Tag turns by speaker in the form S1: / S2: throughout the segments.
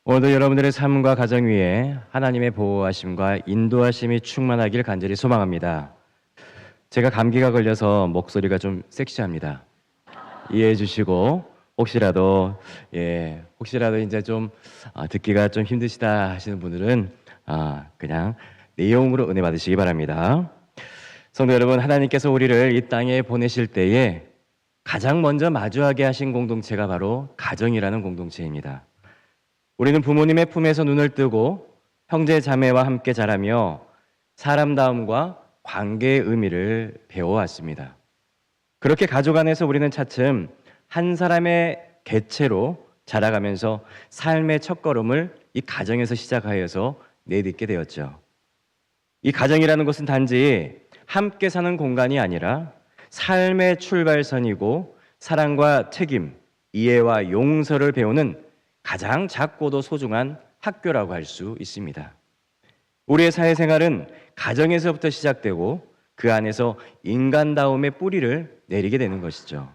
S1: 오늘도 여러분들의 삶과 가정 위에 하나님의 보호하심과 인도하심이 충만하길 간절히 소망합니다. 제가 감기가 걸려서 목소리가 좀 섹시합니다. 이해해 주시고 혹시라도 이제 좀 듣기가 좀 힘드시다 하시는 분들은 그냥 내용으로 은혜 받으시기 바랍니다. 성도 여러분, 하나님께서 우리를 이 땅에 보내실 때에 가장 먼저 마주하게 하신 공동체가 바로 가정이라는 공동체입니다. 우리는 부모님의 품에서 눈을 뜨고 형제 자매와 함께 자라며 사람다움과 관계의 의미를 배워왔습니다. 그렇게 가족 안에서 우리는 차츰 한 사람의 개체로 자라가면서 삶의 첫걸음을 이 가정에서 시작하여서 내딛게 되었죠. 이 가정이라는 것은 단지 함께 사는 공간이 아니라 삶의 출발선이고 사랑과 책임, 이해와 용서를 배우는 가장 작고도 소중한 학교라고 할 수 있습니다. 우리의 사회생활은 가정에서부터 시작되고 그 안에서 인간다움의 뿌리를 내리게 되는 것이죠.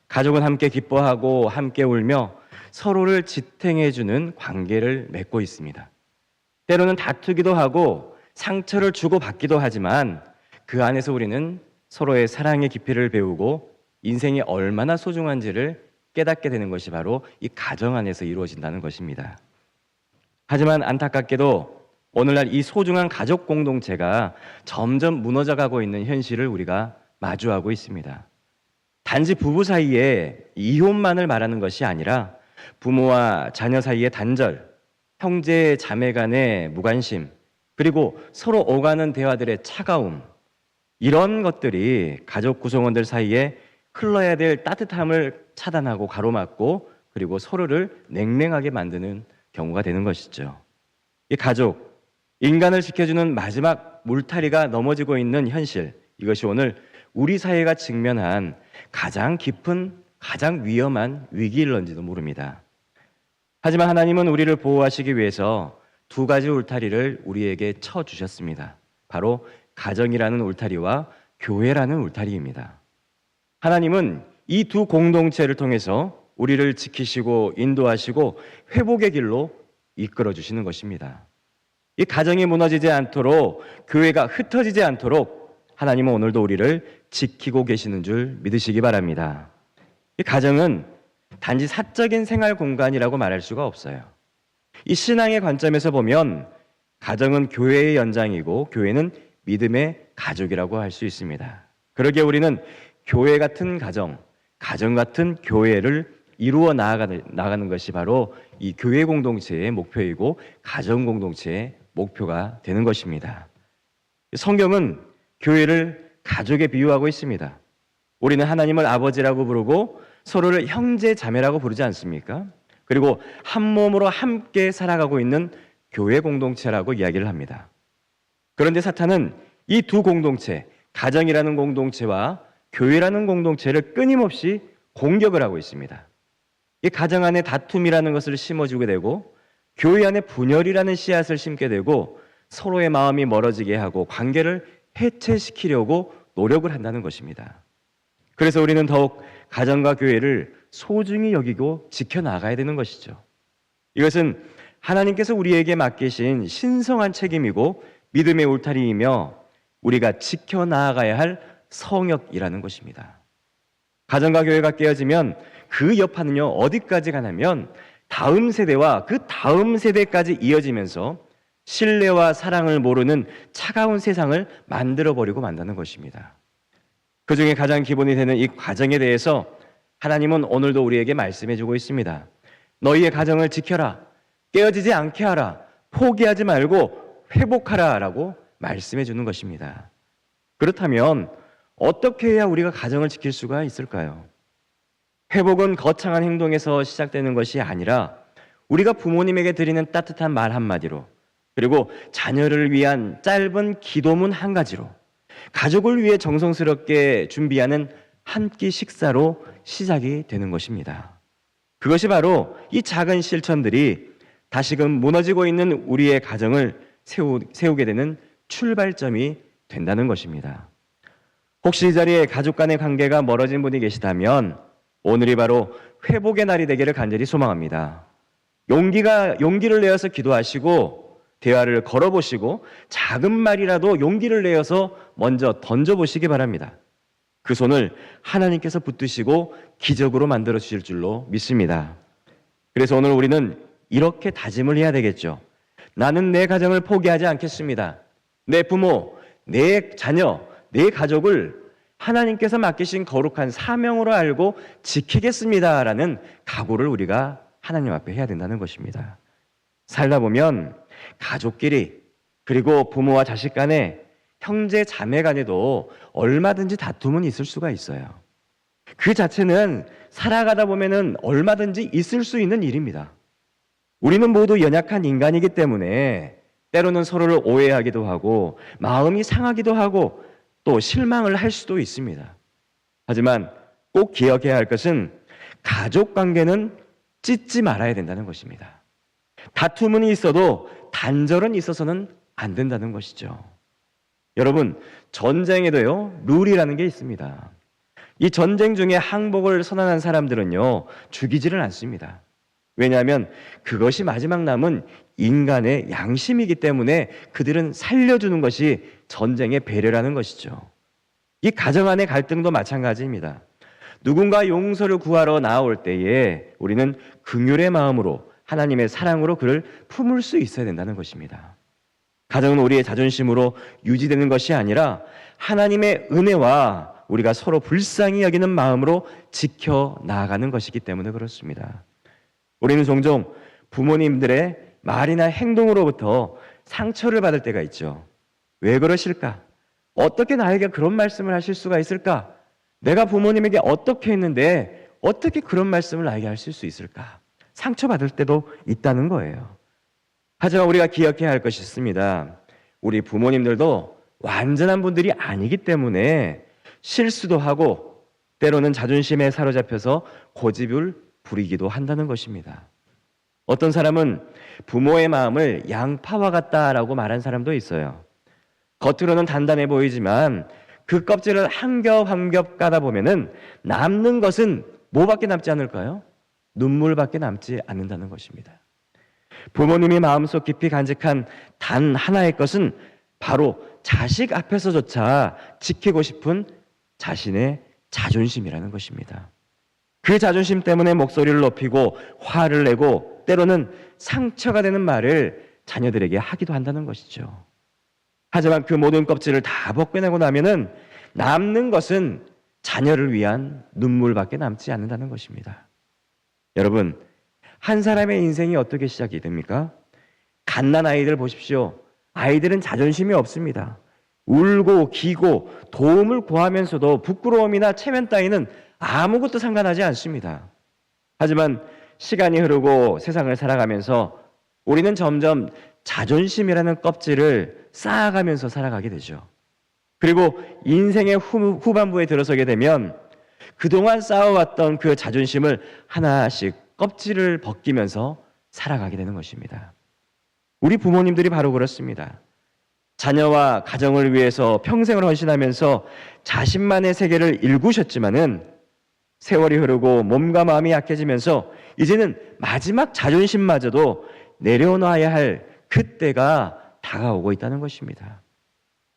S1: 가족은 함께 기뻐하고 함께 울며 서로를 지탱해주는 관계를 맺고 있습니다. 때로는 다투기도 하고 상처를 주고받기도 하지만 그 안에서 우리는 서로의 사랑의 깊이를 배우고 인생이 얼마나 소중한지를 깨닫게 되는 것이 바로 이 가정 안에서 이루어진다는 것입니다. 하지만 안타깝게도 오늘날 이 소중한 가족 공동체가 점점 무너져가고 있는 현실을 우리가 마주하고 있습니다. 단지 부부 사이에 이혼만을 말하는 것이 아니라 부모와 자녀 사이의 단절, 형제 자매 간의 무관심, 그리고 서로 오가는 대화들의 차가움, 이런 것들이 가족 구성원들 사이에 흘러야 될 따뜻함을 차단하고 가로막고 그리고 서로를 냉랭하게 만드는 경우가 되는 것이죠. 이 가족, 인간을 지켜주는 마지막 물타리가 넘어지고 있는 현실, 이것이 오늘 우리 사회가 직면한 가장 깊은, 가장 위험한 위기일런지도 모릅니다. 하지만 하나님은 우리를 보호하시기 위해서 두 가지 울타리를 우리에게 쳐주셨습니다. 바로 가정이라는 울타리와 교회라는 울타리입니다. 하나님은 이 두 공동체를 통해서 우리를 지키시고 인도하시고 회복의 길로 이끌어 주시는 것입니다. 이 가정이 무너지지 않도록, 교회가 흩어지지 않도록 하나님은 오늘도 우리를 지키고 계시는 줄 믿으시기 바랍니다. 이 가정은 단지 사적인 생활 공간이라고 말할 수가 없어요. 이 신앙의 관점에서 보면 가정은 교회의 연장이고 교회는 믿음의 가족이라고 할 수 있습니다. 그러기에 우리는 교회 같은 가정, 가정 같은 교회를 이루어 나가는 것이 바로 이 교회 공동체의 목표이고 가정 공동체의 목표가 되는 것입니다. 성경은 교회를 가족에 비유하고 있습니다. 우리는 하나님을 아버지라고 부르고 서로를 형제 자매라고 부르지 않습니까? 그리고 한 몸으로 함께 살아가고 있는 교회 공동체라고 이야기를 합니다. 그런데 사탄은 이 두 공동체, 가정이라는 공동체와 교회라는 공동체를 끊임없이 공격을 하고 있습니다. 이 가정 안에 다툼이라는 것을 심어주게 되고 교회 안에 분열이라는 씨앗을 심게 되고 서로의 마음이 멀어지게 하고 관계를 해체시키려고 노력을 한다는 것입니다. 그래서 우리는 더욱 가정과 교회를 소중히 여기고 지켜나가야 되는 것이죠. 이것은 하나님께서 우리에게 맡기신 신성한 책임이고 믿음의 울타리이며 우리가 지켜나가야 할 성역이라는 것입니다. 가정과 교회가 깨어지면 그 여파는요 어디까지 가냐면 다음 세대와 그 다음 세대까지 이어지면서 신뢰와 사랑을 모르는 차가운 세상을 만들어버리고 만다는 것입니다. 그 중에 가장 기본이 되는 이 가정에 대해서 하나님은 오늘도 우리에게 말씀해주고 있습니다. 너희의 가정을 지켜라, 깨어지지 않게 하라, 포기하지 말고 회복하라 라고 말씀해주는 것입니다. 그렇다면 어떻게 해야 우리가 가정을 지킬 수가 있을까요? 회복은 거창한 행동에서 시작되는 것이 아니라 우리가 부모님에게 드리는 따뜻한 말 한마디로, 그리고 자녀를 위한 짧은 기도문 한 가지로, 가족을 위해 정성스럽게 준비하는 한 끼 식사로 시작이 되는 것입니다. 그것이 바로 이 작은 실천들이 다시금 무너지고 있는 우리의 가정을 세우게 되는 출발점이 된다는 것입니다. 혹시 이 자리에 가족 간의 관계가 멀어진 분이 계시다면 오늘이 바로 회복의 날이 되기를 간절히 소망합니다. 용기를 내어서 기도하시고 대화를 걸어보시고 작은 말이라도 용기를 내어서 먼저 던져보시기 바랍니다. 그 손을 하나님께서 붙드시고 기적으로 만들어 주실 줄로 믿습니다. 그래서 오늘 우리는 이렇게 다짐을 해야 되겠죠. 나는 내 가정을 포기하지 않겠습니다. 내 부모, 내 자녀, 내 가족을 하나님께서 맡기신 거룩한 사명으로 알고 지키겠습니다라는 각오를 우리가 하나님 앞에 해야 된다는 것입니다. 살다 보면 가족끼리 그리고 부모와 자식 간에 형제 자매 간에도 얼마든지 다툼은 있을 수가 있어요. 그 자체는 살아가다 보면은 얼마든지 있을 수 있는 일입니다. 우리는 모두 연약한 인간이기 때문에 때로는 서로를 오해하기도 하고 마음이 상하기도 하고 또 실망을 할 수도 있습니다. 하지만 꼭 기억해야 할 것은 가족 관계는 찢지 말아야 된다는 것입니다. 다툼은 있어도 단절은 있어서는 안 된다는 것이죠. 여러분, 전쟁에도요, 룰이라는 게 있습니다. 이 전쟁 중에 항복을 선언한 사람들은요, 죽이지를 않습니다. 왜냐하면 그것이 마지막 남은 인간의 양심이기 때문에 그들은 살려주는 것이 전쟁의 배려라는 것이죠. 이 가정 안의 갈등도 마찬가지입니다. 누군가 용서를 구하러 나올 때에 우리는 긍휼의 마음으로 하나님의 사랑으로 그를 품을 수 있어야 된다는 것입니다. 가정은 우리의 자존심으로 유지되는 것이 아니라 하나님의 은혜와 우리가 서로 불쌍히 여기는 마음으로 지켜나가는 것이기 때문에 그렇습니다. 우리는 종종 부모님들의 말이나 행동으로부터 상처를 받을 때가 있죠. 왜 그러실까? 어떻게 나에게 그런 말씀을 하실 수가 있을까? 내가 부모님에게 어떻게 했는데 어떻게 그런 말씀을 나에게 하실 수 있을까? 상처받을 때도 있다는 거예요. 하지만 우리가 기억해야 할 것이 있습니다. 우리 부모님들도 완전한 분들이 아니기 때문에 실수도 하고 때로는 자존심에 사로잡혀서 고집을 부리기도 한다는 것입니다. 어떤 사람은 부모의 마음을 양파와 같다라고 말한 사람도 있어요. 겉으로는 단단해 보이지만 그 껍질을 한 겹 한 겹 까다 보면은 남는 것은 뭐밖에 남지 않을까요? 눈물밖에 남지 않는다는 것입니다. 부모님이 마음속 깊이 간직한 단 하나의 것은 바로 자식 앞에서조차 지키고 싶은 자신의 자존심이라는 것입니다. 그 자존심 때문에 목소리를 높이고 화를 내고 때로는 상처가 되는 말을 자녀들에게 하기도 한다는 것이죠. 하지만 그 모든 껍질을 다 벗겨내고 나면은 남는 것은 자녀를 위한 눈물밖에 남지 않는다는 것입니다. 여러분, 한 사람의 인생이 어떻게 시작이 됩니까? 갓난 아이들 보십시오. 아이들은 자존심이 없습니다. 울고 기고 도움을 구하면서도 부끄러움이나 체면 따위는 아무것도 상관하지 않습니다. 하지만 시간이 흐르고 세상을 살아가면서 우리는 점점 자존심이라는 껍질을 쌓아가면서 살아가게 되죠. 그리고 인생의 후반부에 들어서게 되면 그동안 쌓아왔던 그 자존심을 하나씩 껍질을 벗기면서 살아가게 되는 것입니다. 우리 부모님들이 바로 그렇습니다. 자녀와 가정을 위해서 평생을 헌신하면서 자신만의 세계를 일구셨지만은 세월이 흐르고 몸과 마음이 약해지면서 이제는 마지막 자존심마저도 내려놔야 할 그때가 다가오고 있다는 것입니다.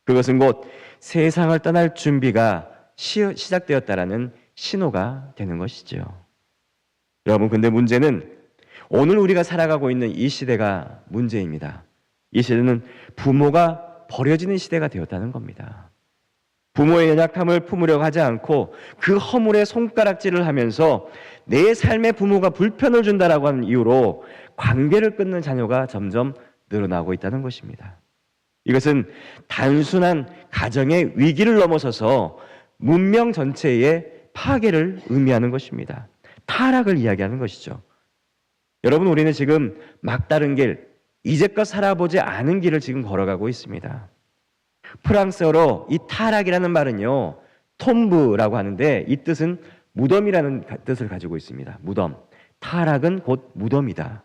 S1: 그것은 곧 세상을 떠날 준비가 시작되었다라는 신호가 되는 것이죠. 여러분, 근데 문제는 오늘 우리가 살아가고 있는 이 시대가 문제입니다. 이 시대는 부모가 버려지는 시대가 되었다는 겁니다. 부모의 연약함을 품으려고 하지 않고 그 허물에 손가락질을 하면서 내 삶에 부모가 불편을 준다라고 하는 이유로 관계를 끊는 자녀가 점점 늘어나고 있다는 것입니다. 이것은 단순한 가정의 위기를 넘어서서 문명 전체의 파괴를 의미하는 것입니다. 타락을 이야기하는 것이죠. 여러분, 우리는 지금 막다른 길, 이제껏 살아보지 않은 길을 지금 걸어가고 있습니다. 프랑스어로 이 타락이라는 말은요, 톰브라고 하는데 이 뜻은 무덤이라는 뜻을 가지고 있습니다. 무덤. 타락은 곧 무덤이다.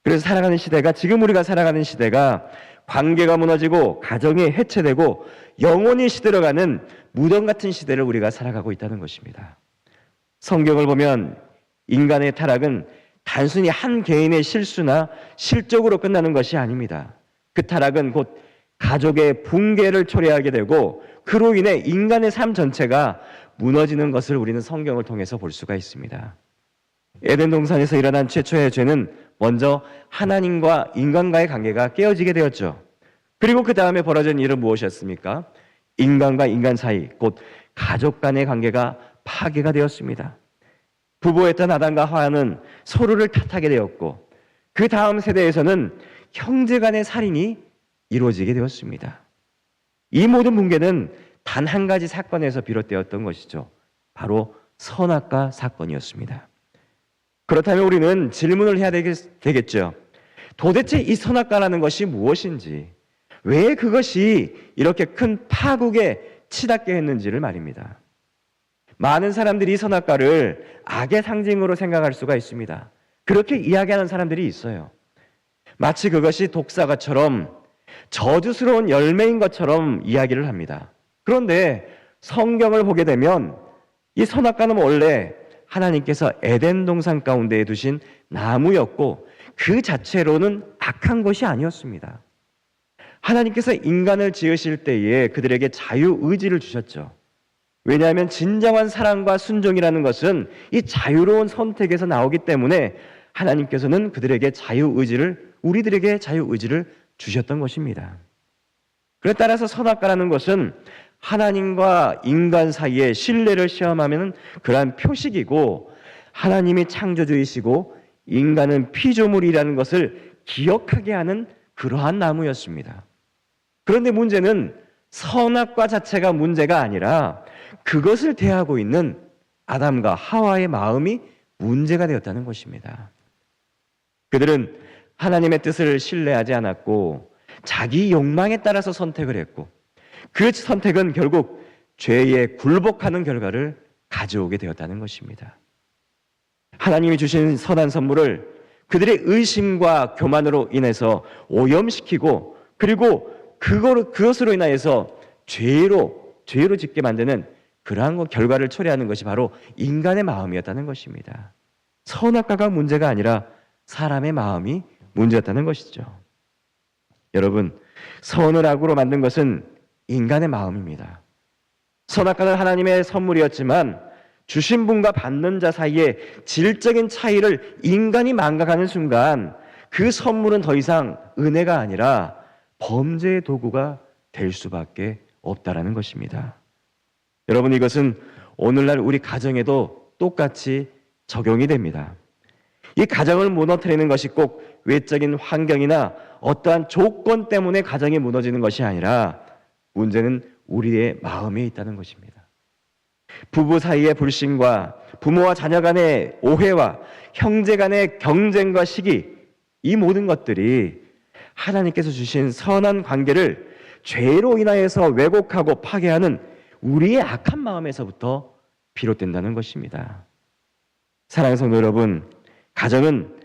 S1: 그래서 살아가는 시대가, 지금 우리가 살아가는 시대가 관계가 무너지고 가정이 해체되고 영혼이 시들어가는 무덤 같은 시대를 우리가 살아가고 있다는 것입니다. 성경을 보면 인간의 타락은 단순히 한 개인의 실수나 실적으로 끝나는 것이 아닙니다. 그 타락은 곧 가족의 붕괴를 초래하게 되고 그로 인해 인간의 삶 전체가 무너지는 것을 우리는 성경을 통해서 볼 수가 있습니다. 에덴 동산에서 일어난 최초의 죄는 먼저 하나님과 인간과의 관계가 깨어지게 되었죠. 그리고 그 다음에 벌어진 일은 무엇이었습니까? 인간과 인간 사이, 곧 가족 간의 관계가 파괴가 되었습니다. 부부였던 아담과 하와는 서로를 탓하게 되었고 그 다음 세대에서는 형제 간의 살인이 이루어지게 되었습니다. 이 모든 붕괴는 단 한 가지 사건에서 비롯되었던 것이죠. 바로 선악과 사건이었습니다. 그렇다면 우리는 질문을 해야 되겠죠. 도대체 이 선악과라는 것이 무엇인지, 왜 그것이 이렇게 큰 파국에 치닫게 했는지를 말입니다. 많은 사람들이 이 선악과를 악의 상징으로 생각할 수가 있습니다. 그렇게 이야기하는 사람들이 있어요. 마치 그것이 독사과처럼 저주스러운 열매인 것처럼 이야기를 합니다. 그런데 성경을 보게 되면 이 선악과는 원래 하나님께서 에덴 동산 가운데에 두신 나무였고 그 자체로는 악한 것이 아니었습니다. 하나님께서 인간을 지으실 때에 그들에게 자유의지를 주셨죠. 왜냐하면 진정한 사랑과 순종이라는 것은 이 자유로운 선택에서 나오기 때문에 하나님께서는 그들에게 우리들에게 자유의지를 주셨던 것입니다. 그에 따라서 선악과라는 것은 하나님과 인간 사이의 신뢰를 시험하는 그러한 표식이고 하나님이 창조주이시고 인간은 피조물이라는 것을 기억하게 하는 그러한 나무였습니다. 그런데 문제는 선악과 자체가 문제가 아니라 그것을 대하고 있는 아담과 하와의 마음이 문제가 되었다는 것입니다. 그들은 하나님의 뜻을 신뢰하지 않았고 자기 욕망에 따라서 선택을 했고 그 선택은 결국 죄에 굴복하는 결과를 가져오게 되었다는 것입니다. 하나님이 주신 선한 선물을 그들의 의심과 교만으로 인해서 오염시키고 그리고 그것으로 인하여서 죄로 짓게 만드는 그러한 결과를 초래하는 것이 바로 인간의 마음이었다는 것입니다. 선악과가 문제가 아니라 사람의 마음이 문제였다는 것이죠. 여러분, 선을 악으로 만든 것은 인간의 마음입니다. 선악과는 하나님의 선물이었지만 주신 분과 받는 자 사이에 질적인 차이를 인간이 망각하는 순간 그 선물은 더 이상 은혜가 아니라 범죄의 도구가 될 수밖에 없다라는 것입니다. 여러분, 이것은 오늘날 우리 가정에도 똑같이 적용이 됩니다. 이 가정을 무너뜨리는 것이 꼭 외적인 환경이나 어떠한 조건 때문에 가정이 무너지는 것이 아니라 문제는 우리의 마음에 있다는 것입니다. 부부 사이의 불신과 부모와 자녀 간의 오해와 형제 간의 경쟁과 시기, 이 모든 것들이 하나님께서 주신 선한 관계를 죄로 인하여서 왜곡하고 파괴하는 우리의 악한 마음에서부터 비롯된다는 것입니다. 사랑하는 성도 여러분, 가정은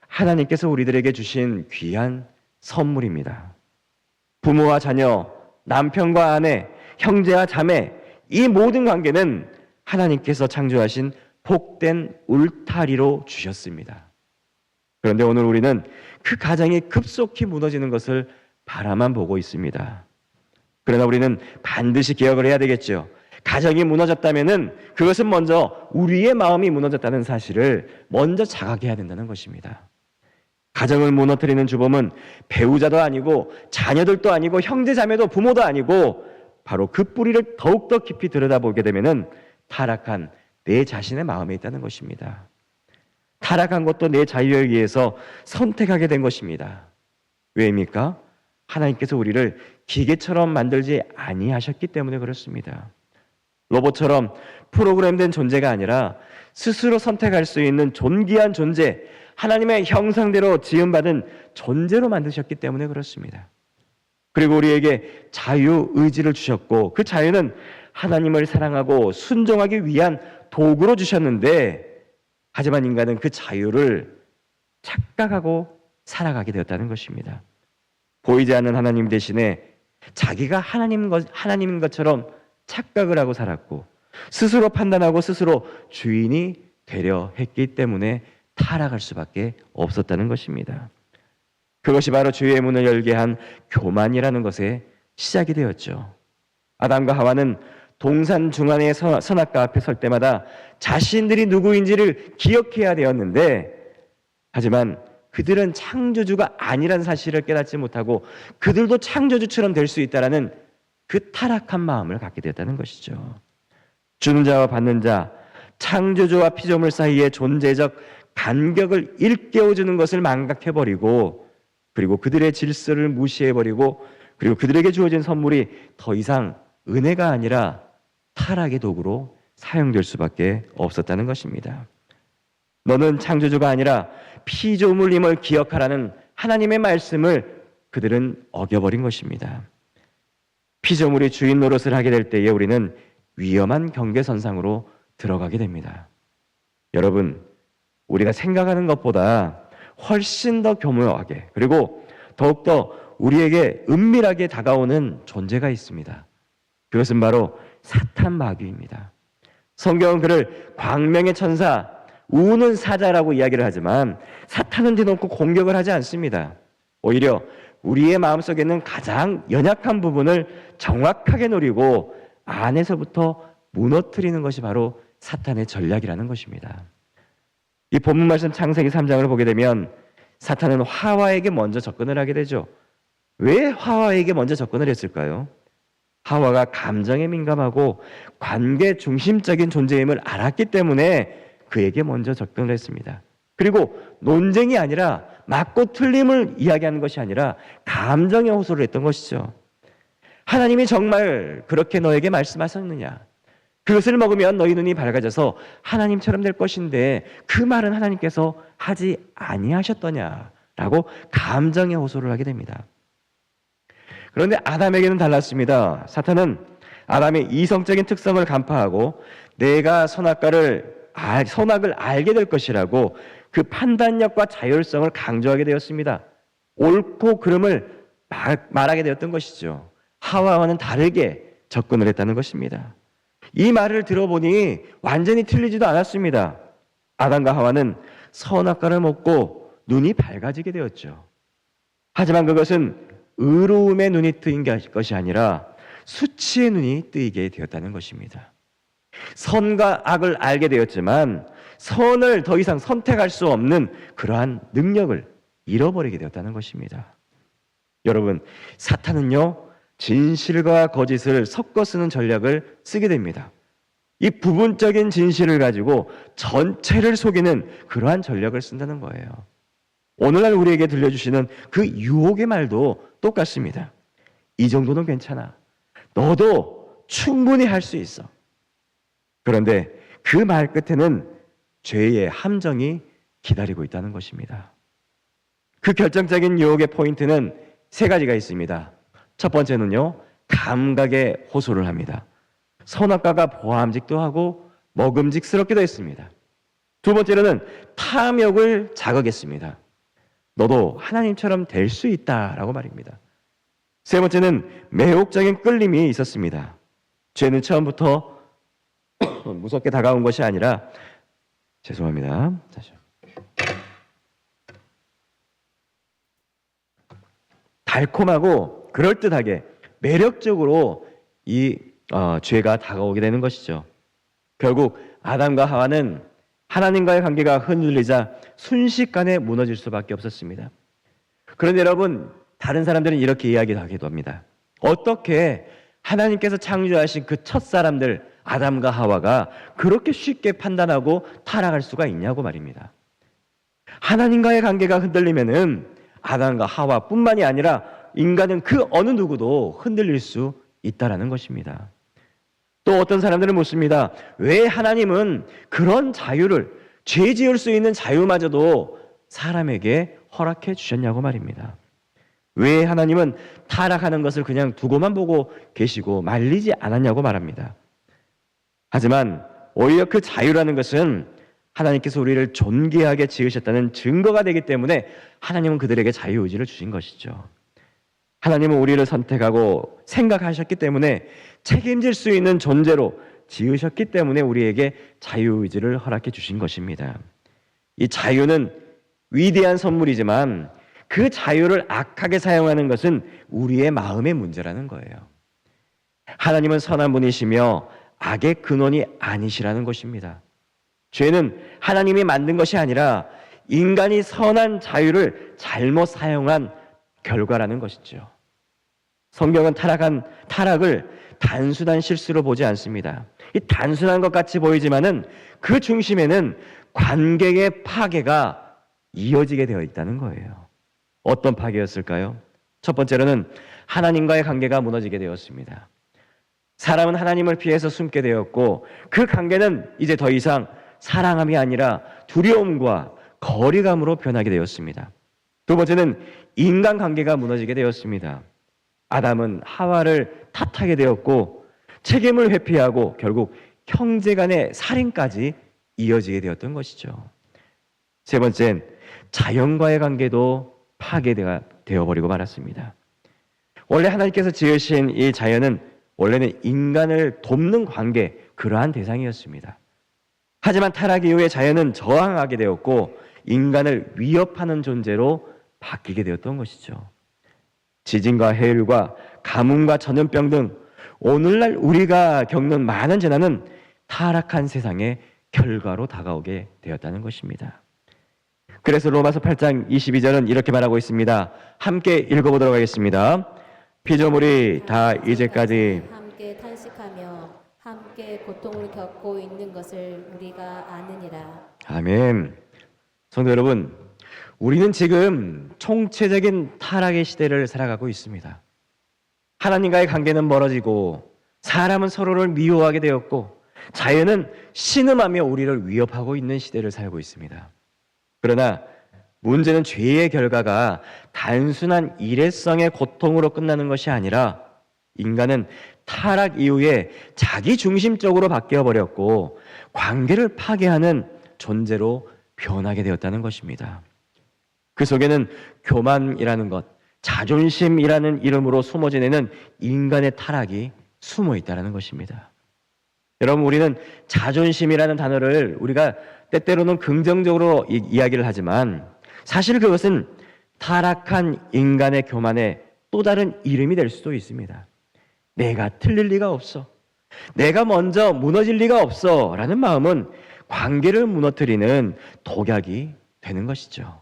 S1: 하나님께서 우리들에게 주신 귀한 선물입니다. 부모와 자녀, 남편과 아내, 형제와 자매, 이 모든 관계는 하나님께서 창조하신 복된 울타리로 주셨습니다. 그런데 오늘 우리는 그 가정이 급속히 무너지는 것을 바라만 보고 있습니다. 그러나 우리는 반드시 기억을 해야 되겠죠. 가정이 무너졌다면은 그것은 먼저 우리의 마음이 무너졌다는 사실을 먼저 자각해야 된다는 것입니다. 가정을 무너뜨리는 주범은 배우자도 아니고 자녀들도 아니고 형제자매도 부모도 아니고 바로 그 뿌리를 더욱더 깊이 들여다보게 되면은 타락한 내 자신의 마음에 있다는 것입니다. 타락한 것도 내 자유에 의해서 선택하게 된 것입니다. 왜입니까? 하나님께서 우리를 기계처럼 만들지 아니하셨기 때문에 그렇습니다. 로봇처럼 프로그램된 존재가 아니라 스스로 선택할 수 있는 존귀한 존재, 하나님의 형상대로 지음받은 존재로 만드셨기 때문에 그렇습니다. 그리고 우리에게 자유의지를 주셨고 그 자유는 하나님을 사랑하고 순종하기 위한 도구로 주셨는데 하지만 인간은 그 자유를 착각하고 살아가게 되었다는 것입니다. 보이지 않는 하나님 대신에 자기가 하나님인 것처럼 착각을 하고 살았고 스스로 판단하고 스스로 주인이 되려 했기 때문에 타락할 수밖에 없었다는 것입니다. 그것이 바로 죄의 문을 열게 한 교만이라는 것의 시작이 되었죠. 아담과 하와는 동산 중앙의 선악과 앞에 설 때마다 자신들이 누구인지를 기억해야 되었는데, 하지만 그들은 창조주가 아니란 사실을 깨닫지 못하고 그들도 창조주처럼 될 수 있다라는 그 타락한 마음을 갖게 되었다는 것이죠. 주는 자와 받는 자, 창조주와 피조물 사이의 존재적 간격을 일깨워주는 것을 망각해버리고, 그리고 그들의 질서를 무시해버리고, 그리고 그들에게 주어진 선물이 더 이상 은혜가 아니라 타락의 도구로 사용될 수밖에 없었다는 것입니다. 너는 창조주가 아니라 피조물임을 기억하라는 하나님의 말씀을 그들은 어겨버린 것입니다. 피조물이 주인 노릇을 하게 될 때에 우리는 위험한 경계선상으로 들어가게 됩니다. 여러분, 우리가 생각하는 것보다 훨씬 더 교묘하게, 그리고 더욱더 우리에게 은밀하게 다가오는 존재가 있습니다. 그것은 바로 사탄 마귀입니다. 성경은 그를 광명의 천사, 우는 사자라고 이야기를 하지만 사탄은 대놓고 공격을 하지 않습니다. 오히려 우리의 마음속에 있는 가장 연약한 부분을 정확하게 노리고 안에서부터 무너뜨리는 것이 바로 사탄의 전략이라는 것입니다. 이 본문 말씀 창세기 3장을 보게 되면 사탄은 하와에게 먼저 접근을 하게 되죠. 왜 하와에게 먼저 접근을 했을까요? 하와가 감정에 민감하고 관계 중심적인 존재임을 알았기 때문에 그에게 먼저 접근을 했습니다. 그리고 논쟁이 아니라 맞고 틀림을 이야기하는 것이 아니라 감정에 호소를 했던 것이죠. 하나님이 정말 그렇게 너에게 말씀하셨느냐? 그것을 먹으면 너희 눈이 밝아져서 하나님처럼 될 것인데 그 말은 하나님께서 하지 아니하셨더냐라고 감정에 호소를 하게 됩니다. 그런데 아담에게는 달랐습니다. 사탄은 아담의 이성적인 특성을 간파하고 내가 선악을 알게 될 것이라고 그 판단력과 자율성을 강조하게 되었습니다. 옳고 그름을 말하게 되었던 것이죠. 하와와는 다르게 접근을 했다는 것입니다. 이 말을 들어보니 완전히 틀리지도 않았습니다. 아담과 하와는 선악과를 먹고 눈이 밝아지게 되었죠. 하지만 그것은 의로움의 눈이 뜨인 것이 아니라 수치의 눈이 뜨이게 되었다는 것입니다. 선과 악을 알게 되었지만 선을 더 이상 선택할 수 없는 그러한 능력을 잃어버리게 되었다는 것입니다. 여러분, 사탄은요, 진실과 거짓을 섞어 쓰는 전략을 쓰게 됩니다. 이 부분적인 진실을 가지고 전체를 속이는 그러한 전략을 쓴다는 거예요. 오늘날 우리에게 들려주시는 그 유혹의 말도 똑같습니다. 이 정도는 괜찮아. 너도 충분히 할 수 있어. 그런데 그 말 끝에는 죄의 함정이 기다리고 있다는 것입니다. 그 결정적인 유혹의 포인트는 세 가지가 있습니다. 첫 번째는요, 감각에 호소를 합니다. 선악과가 보암직도 하고 먹음직스럽기도 했습니다. 두 번째로는 탐욕을 자극했습니다. 너도 하나님처럼 될 수 있다라고 말입니다. 세 번째는 매혹적인 끌림이 있었습니다. 죄는 처음부터 무섭게 다가온 것이 아니라, 죄송합니다. 달콤하고 그럴듯하게 매력적으로 이 죄가 다가오게 되는 것이죠. 결국 아담과 하와는 하나님과의 관계가 흔들리자 순식간에 무너질 수밖에 없었습니다. 그런데 여러분, 다른 사람들은 이렇게 이야기하기도 합니다. 어떻게 하나님께서 창조하신 그 첫사람들 아담과 하와가 그렇게 쉽게 판단하고 타락할 수가 있냐고 말입니다. 하나님과의 관계가 흔들리면은 아담과 하와뿐만이 아니라 인간은 그 어느 누구도 흔들릴 수 있다라는 것입니다. 또 어떤 사람들은 묻습니다. 왜 하나님은 그런 자유를, 죄 지을 수 있는 자유마저도 사람에게 허락해 주셨냐고 말입니다. 왜 하나님은 타락하는 것을 그냥 두고만 보고 계시고 말리지 않았냐고 말합니다. 하지만 오히려 그 자유라는 것은 하나님께서 우리를 존귀하게 지으셨다는 증거가 되기 때문에 하나님은 그들에게 자유의지를 주신 것이죠. 하나님은 우리를 선택하고 생각하셨기 때문에 책임질 수 있는 존재로 지으셨기 때문에 우리에게 자유의지를 허락해 주신 것입니다. 이 자유는 위대한 선물이지만 그 자유를 악하게 사용하는 것은 우리의 마음의 문제라는 거예요. 하나님은 선한 분이시며 악의 근원이 아니시라는 것입니다. 죄는 하나님이 만든 것이 아니라 인간이 선한 자유를 잘못 사용한 결과라는 것이죠. 성경은 타락을 단순한 실수로 보지 않습니다. 이 단순한 것 같이 보이지만은 그 중심에는 관계의 파괴가 이어지게 되어 있다는 거예요. 어떤 파괴였을까요? 첫 번째로는 하나님과의 관계가 무너지게 되었습니다. 사람은 하나님을 피해서 숨게 되었고 그 관계는 이제 더 이상 사랑함이 아니라 두려움과 거리감으로 변하게 되었습니다. 두 번째는 인간관계가 무너지게 되었습니다. 아담은 하와를 탓하게 되었고 책임을 회피하고 결국 형제 간의 살인까지 이어지게 되었던 것이죠. 세 번째는 자연과의 관계도 파괴가 되어버리고 말았습니다. 원래 하나님께서 지으신 이 자연은 원래는 인간을 돕는 관계, 그러한 대상이었습니다. 하지만 타락 이후에 자연은 저항하게 되었고 인간을 위협하는 존재로 바뀌게 되었던 것이죠. 지진과 해일과 가뭄과 전염병 등 오늘날 우리가 겪는 많은 재난은 타락한 세상의 결과로 다가오게 되었다는 것입니다. 그래서 로마서 8장 22절은 이렇게 말하고 있습니다. 함께 읽어보도록 하겠습니다. 피조물이 다 이제까지
S2: 함께 탄식하며 함께 고통을 겪고 있는 것을 우리가 아느니라.
S1: 아멘. 성도 여러분, 우리는 지금 총체적인 타락의 시대를 살아가고 있습니다. 하나님과의 관계는 멀어지고 사람은 서로를 미워하게 되었고 자연은 신음하며 우리를 위협하고 있는 시대를 살고 있습니다. 그러나 문제는 죄의 결과가 단순한 일회성의 고통으로 끝나는 것이 아니라 인간은 타락 이후에 자기 중심적으로 바뀌어 버렸고 관계를 파괴하는 존재로 변하게 되었다는 것입니다. 그 속에는 교만이라는 것, 자존심이라는 이름으로 숨어 지내는 인간의 타락이 숨어 있다는 것입니다. 여러분, 우리는 자존심이라는 단어를 우리가 때때로는 긍정적으로 이야기를 하지만 사실 그것은 타락한 인간의 교만의 또 다른 이름이 될 수도 있습니다. 내가 틀릴 리가 없어. 내가 먼저 무너질 리가 없어. 라는 마음은 관계를 무너뜨리는 독약이 되는 것이죠.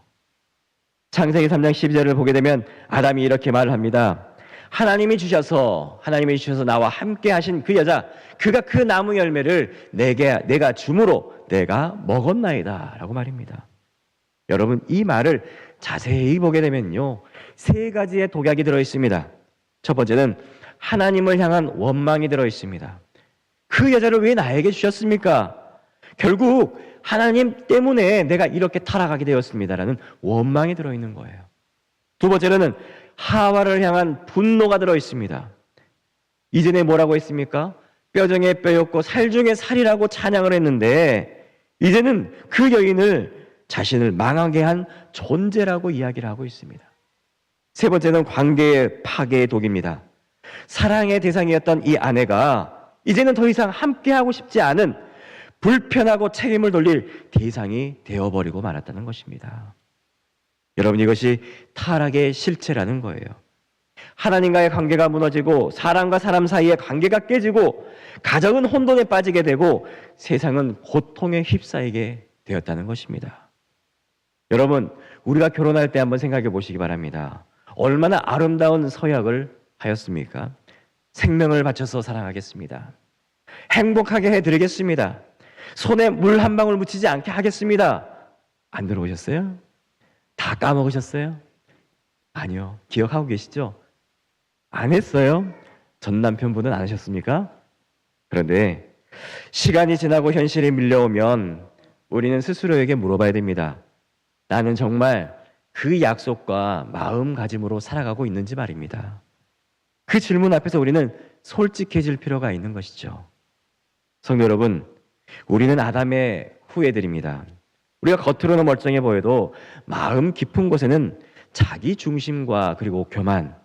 S1: 창세기 3장 12절을 보게 되면 아담이 이렇게 말을 합니다. 하나님이 주셔서 나와 함께 하신 그 여자, 그가 그 나무 열매를 내가 줌으로 내가 먹었나이다 라고 말입니다. 여러분, 이 말을 자세히 보게 되면요, 세 가지의 독약이 들어있습니다. 첫 번째는 하나님을 향한 원망이 들어있습니다. 그 여자를 왜 나에게 주셨습니까? 결국 하나님 때문에 내가 이렇게 타락하게 되었습니다라는 원망이 들어있는 거예요. 두 번째로는 하와를 향한 분노가 들어있습니다. 이전에 뭐라고 했습니까? 뼈 중에 뼈였고 살 중에 살이라고 찬양을 했는데 이제는 그 여인을 자신을 망하게 한 존재라고 이야기를 하고 있습니다. 세 번째는 관계의 파괴의 독입니다. 사랑의 대상이었던 이 아내가 이제는 더 이상 함께하고 싶지 않은 불편하고 책임을 돌릴 대상이 되어버리고 말았다는 것입니다. 여러분, 이것이 타락의 실체라는 거예요. 하나님과의 관계가 무너지고 사람과 사람 사이의 관계가 깨지고 가정은 혼돈에 빠지게 되고 세상은 고통에 휩싸이게 되었다는 것입니다. 여러분, 우리가 결혼할 때 한번 생각해 보시기 바랍니다. 얼마나 아름다운 서약을 하였습니까? 생명을 바쳐서 사랑하겠습니다. 행복하게 해드리겠습니다. 손에 물 한 방울 묻히지 않게 하겠습니다. 안 들어오셨어요? 다 까먹으셨어요? 아니요. 기억하고 계시죠? 안 했어요? 전 남편분은 안 하셨습니까? 그런데 시간이 지나고 현실이 밀려오면 우리는 스스로에게 물어봐야 됩니다. 나는 정말 그 약속과 마음가짐으로 살아가고 있는지 말입니다. 그 질문 앞에서 우리는 솔직해질 필요가 있는 것이죠. 성도 여러분, 우리는 아담의 후예들입니다. 우리가 겉으로는 멀쩡해 보여도 마음 깊은 곳에는 자기 중심과 그리고 교만,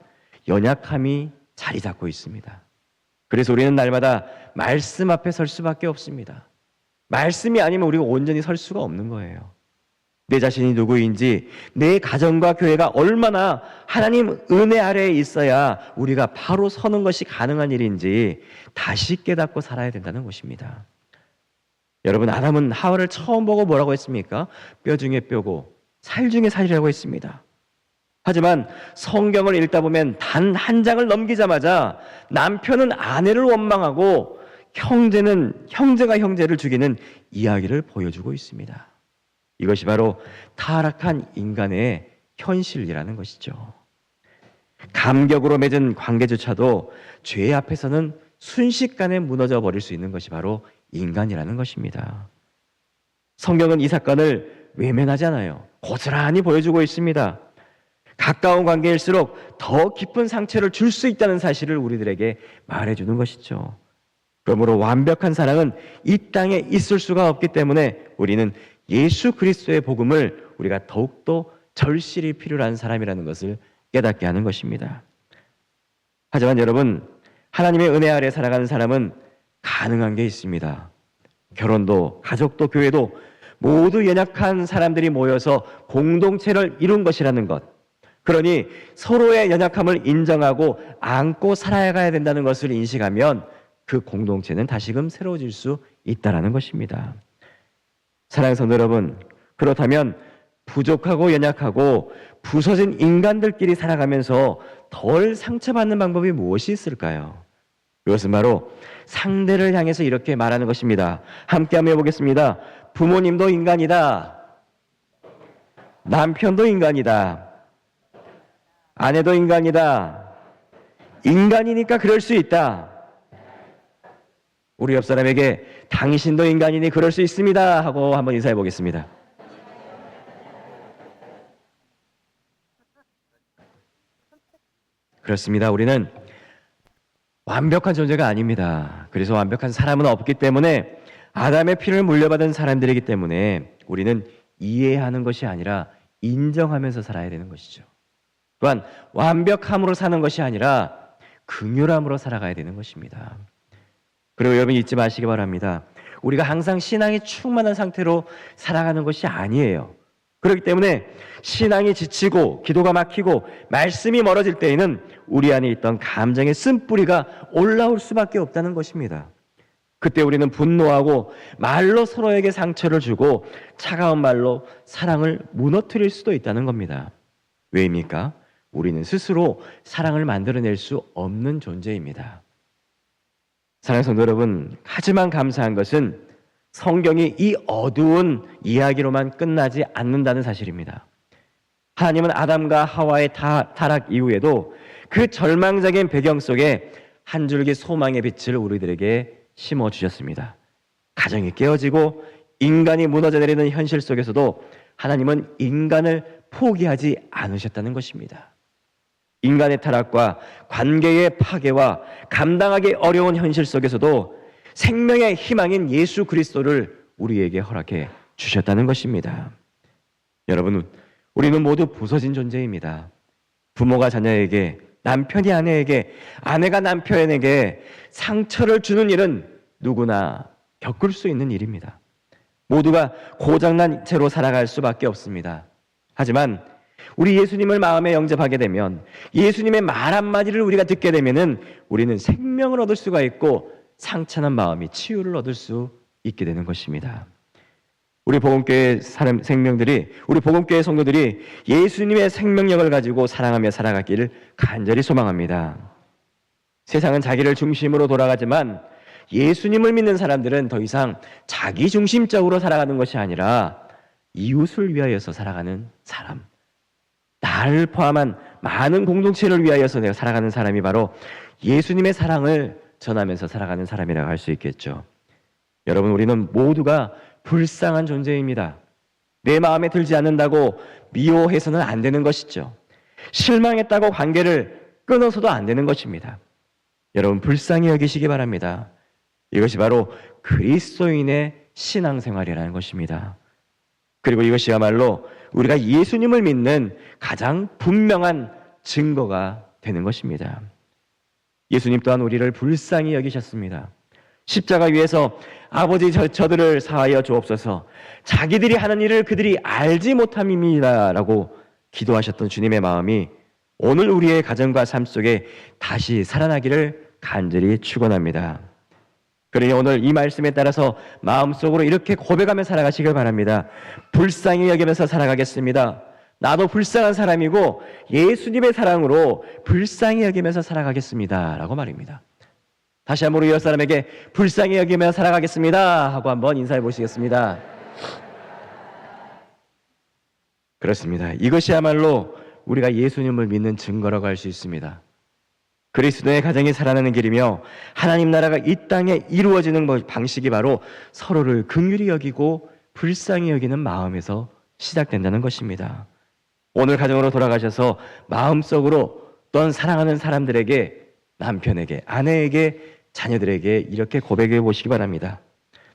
S1: 연약함이 자리 잡고 있습니다. 그래서 우리는 날마다 말씀 앞에 설 수밖에 없습니다. 말씀이 아니면 우리가 온전히 설 수가 없는 거예요. 내 자신이 누구인지, 내 가정과 교회가 얼마나 하나님 은혜 아래에 있어야 우리가 바로 서는 것이 가능한 일인지 다시 깨닫고 살아야 된다는 것입니다. 여러분, 아담은 하와를 처음 보고 뭐라고 했습니까? 뼈 중에 뼈고 살 중에 살이라고 했습니다. 하지만 성경을 읽다 보면 단 한 장을 넘기자마자 남편은 아내를 원망하고 형제는 형제가 형제를 죽이는 이야기를 보여주고 있습니다. 이것이 바로 타락한 인간의 현실이라는 것이죠. 감격으로 맺은 관계조차도 죄 앞에서는 순식간에 무너져 버릴 수 있는 것이 바로 인간이라는 것입니다. 성경은 이 사건을 외면하지 않아요. 고스란히 보여주고 있습니다. 가까운 관계일수록 더 깊은 상처를 줄 수 있다는 사실을 우리들에게 말해주는 것이죠. 그러므로 완벽한 사랑은 이 땅에 있을 수가 없기 때문에 우리는 예수 그리스도의 복음을 우리가 더욱더 절실히 필요한 사람이라는 것을 깨닫게 하는 것입니다. 하지만 여러분, 하나님의 은혜 아래 살아가는 사람은 가능한 게 있습니다. 결혼도 가족도 교회도 모두 연약한 사람들이 모여서 공동체를 이룬 것이라는 것, 그러니 서로의 연약함을 인정하고 안고 살아가야 된다는 것을 인식하면 그 공동체는 다시금 새로워질 수 있다는 것입니다. 사랑하는 성도 여러분, 그렇다면 부족하고 연약하고 부서진 인간들끼리 살아가면서 덜 상처받는 방법이 무엇이 있을까요? 그것은 바로 상대를 향해서 이렇게 말하는 것입니다. 함께 한번 해보겠습니다. 부모님도 인간이다. 남편도 인간이다. 아내도 인간이다. 인간이니까 그럴 수 있다. 우리 옆 사람에게 당신도 인간이니 그럴 수 있습니다 하고 한번 인사해 보겠습니다. 그렇습니다. 우리는 완벽한 존재가 아닙니다. 그래서 완벽한 사람은 없기 때문에 아담의 피를 물려받은 사람들이기 때문에 우리는 이해하는 것이 아니라 인정하면서 살아야 되는 것이죠. 또한 완벽함으로 사는 것이 아니라 긍휼함으로 살아가야 되는 것입니다. 그리고 여러분 잊지 마시기 바랍니다. 우리가 항상 신앙이 충만한 상태로 살아가는 것이 아니에요. 그렇기 때문에 신앙이 지치고 기도가 막히고 말씀이 멀어질 때에는 우리 안에 있던 감정의 쓴뿌리가 올라올 수밖에 없다는 것입니다. 그때 우리는 분노하고 말로 서로에게 상처를 주고 차가운 말로 사랑을 무너뜨릴 수도 있다는 겁니다. 왜입니까? 우리는 스스로 사랑을 만들어낼 수 없는 존재입니다. 사랑하는 성도 여러분, 하지만 감사한 것은 성경이 이 어두운 이야기로만 끝나지 않는다는 사실입니다. 하나님은 아담과 하와의 타락 이후에도 그 절망적인 배경 속에 한 줄기 소망의 빛을 우리들에게 심어주셨습니다. 가정이 깨어지고 인간이 무너져 내리는 현실 속에서도 하나님은 인간을 포기하지 않으셨다는 것입니다. 인간의 타락과 관계의 파괴와 감당하기 어려운 현실 속에서도 생명의 희망인 예수 그리스도를 우리에게 허락해 주셨다는 것입니다. 여러분, 우리는 모두 부서진 존재입니다. 부모가 자녀에게, 남편이 아내에게, 아내가 남편에게 상처를 주는 일은 누구나 겪을 수 있는 일입니다. 모두가 고장난 채로 살아갈 수밖에 없습니다. 하지만 우리 예수님을 마음에 영접하게 되면, 예수님의 말 한마디를 우리가 듣게 되면은 우리는 생명을 얻을 수가 있고 상처난 마음이 치유를 얻을 수 있게 되는 것입니다. 우리 복음교회 생명들이, 우리 복음교회 성도들이 예수님의 생명력을 가지고 사랑하며 살아가기를 간절히 소망합니다. 세상은 자기를 중심으로 돌아가지만 예수님을 믿는 사람들은 더 이상 자기 중심적으로 살아가는 것이 아니라 이웃을 위하여서 살아가는 사람, 나를 포함한 많은 공동체를 위하여서 내가 살아가는 사람이 바로 예수님의 사랑을 전하면서 살아가는 사람이라고 할 수 있겠죠. 여러분, 우리는 모두가 불쌍한 존재입니다. 내 마음에 들지 않는다고 미워해서는 안 되는 것이죠. 실망했다고 관계를 끊어서도 안 되는 것입니다. 여러분, 불쌍히 여기시기 바랍니다. 이것이 바로 그리스도인의 신앙생활이라는 것입니다. 그리고 이것이야말로 우리가 예수님을 믿는 가장 분명한 증거가 되는 것입니다. 예수님 또한 우리를 불쌍히 여기셨습니다. 십자가 위에서 아버지 저들을 사하여 주옵소서. 자기들이 하는 일을 그들이 알지 못함입니다라고 기도하셨던 주님의 마음이 오늘 우리의 가정과 삶 속에 다시 살아나기를 간절히 축원합니다. 그러니 오늘 이 말씀에 따라서 마음속으로 이렇게 고백하며 살아가시길 바랍니다. 불쌍히 여기면서 살아가겠습니다. 나도 불쌍한 사람이고 예수님의 사랑으로 불쌍히 여기면서 살아가겠습니다 라고 말입니다. 다시 한번 우리 옆 사람에게 불쌍히 여기며 살아가겠습니다 하고 한번 인사해 보시겠습니다. 그렇습니다. 이것이야말로 우리가 예수님을 믿는 증거라고 할 수 있습니다. 그리스도의 가정이 살아나는 길이며 하나님 나라가 이 땅에 이루어지는 방식이 바로 서로를 긍휼히 여기고 불쌍히 여기는 마음에서 시작된다는 것입니다. 오늘 가정으로 돌아가셔서 마음속으로 또한 사랑하는 사람들에게, 남편에게, 아내에게, 자녀들에게 이렇게 고백해 보시기 바랍니다.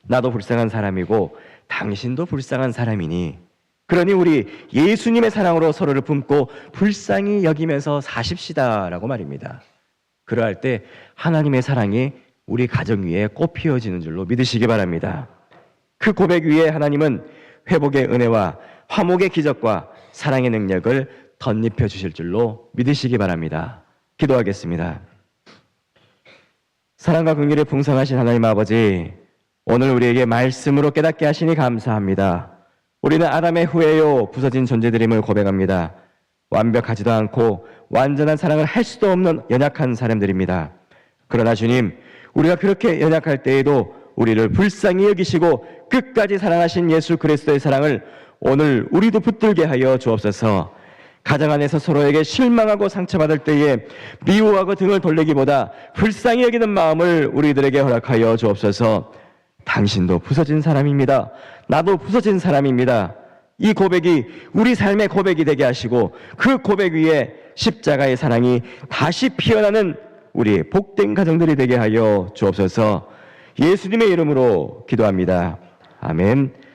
S1: 나도 불쌍한 사람이고 당신도 불쌍한 사람이니 그러니 우리 예수님의 사랑으로 서로를 품고 불쌍히 여기면서 사십시다 라고 말입니다. 그러할 때 하나님의 사랑이 우리 가정 위에 꽃 피어지는 줄로 믿으시기 바랍니다. 그 고백 위에 하나님은 회복의 은혜와 화목의 기적과 사랑의 능력을 덧입혀 주실 줄로 믿으시기 바랍니다. 기도하겠습니다. 사랑과 긍휼에 풍성하신 하나님 아버지, 오늘 우리에게 말씀으로 깨닫게 하시니 감사합니다. 우리는 아담의 후예요 부서진 존재들임을 고백합니다. 완벽하지도 않고 완전한 사랑을 할 수도 없는 연약한 사람들입니다. 그러나 주님, 우리가 그렇게 연약할 때에도 우리를 불쌍히 여기시고 끝까지 사랑하신 예수 그리스도의 사랑을 오늘 우리도 붙들게 하여 주옵소서. 가정 안에서 서로에게 실망하고 상처받을 때에 미워하고 등을 돌리기보다 불쌍히 여기는 마음을 우리들에게 허락하여 주옵소서. 당신도 부서진 사람입니다. 나도 부서진 사람입니다. 이 고백이 우리 삶의 고백이 되게 하시고 그 고백 위에 십자가의 사랑이 다시 피어나는 우리 복된 가정들이 되게 하여 주옵소서. 예수님의 이름으로 기도합니다. 아멘.